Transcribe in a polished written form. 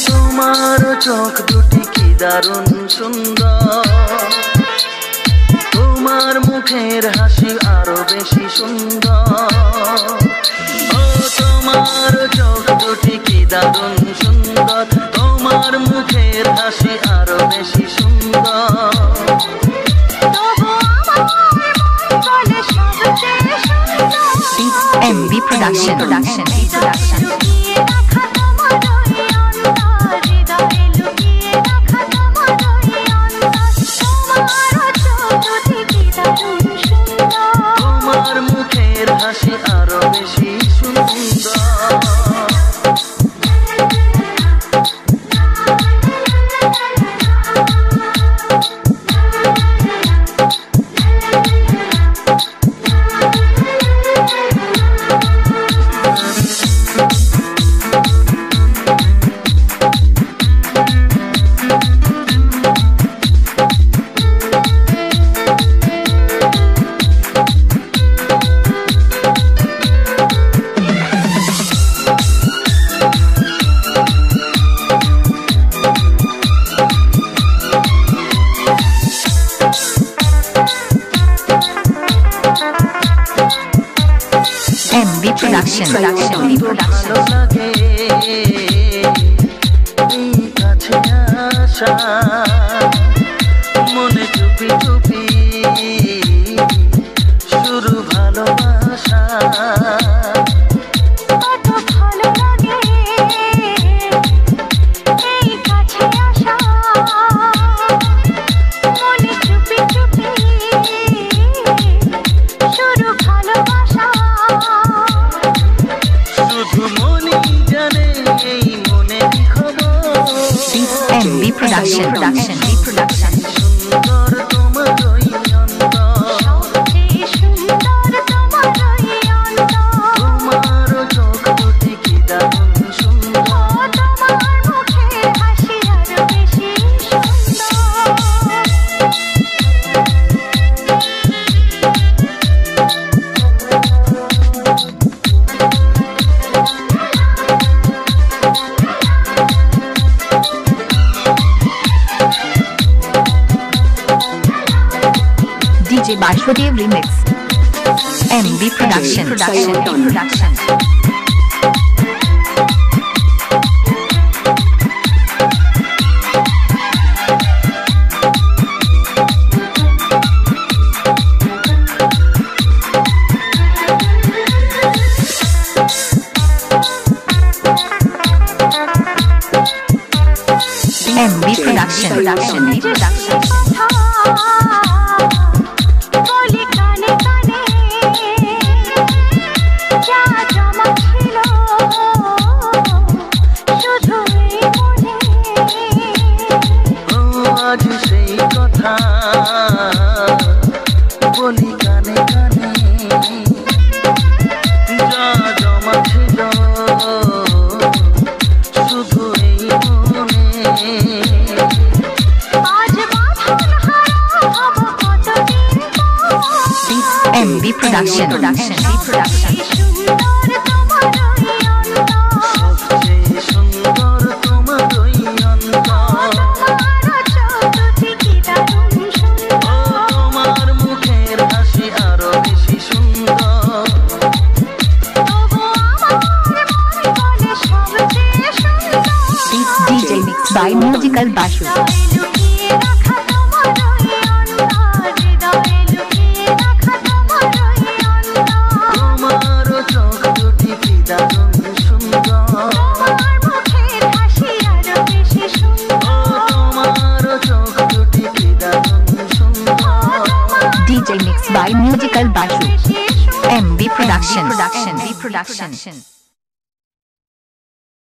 তোমার চোখ দুটি কি দারুণ সুন্দর, তোমার মুখের হাসি আরো বেশি সুন্দর। ও তোমার চোখ দুটি কি দারুণ সুন্দর, তোমার মুখের হাসি আরো বেশি সুন্দর। MB Production তোমার মুখের হাসি আরো বেশি সুন্দর। MB Production ভালো লাগে কাছে আসা, মনে চুপি চুপি শুরু ভালোবাসা। MB Production সুন্দর তোমার তোমার চোখ দুটি কি দারুণ সুন্দর। DJ Bashudev Remix MB Production MB Production আজ সেই কথা বলি কানে কানে, যা জমা ছিল শুধু এই মনে। MB Production সবচেয়ে সুন্দর তোমার তোমার মুখের হাসি আরো বেশি সুন্দর। DJ Mix by Musical Bashu তোমার চোখ দুটি কি দারুণ সুন্দর, তোমার চোখ দুটি কি দারুণ সুন্দর। DJ Mix by Musical Bashu MB Production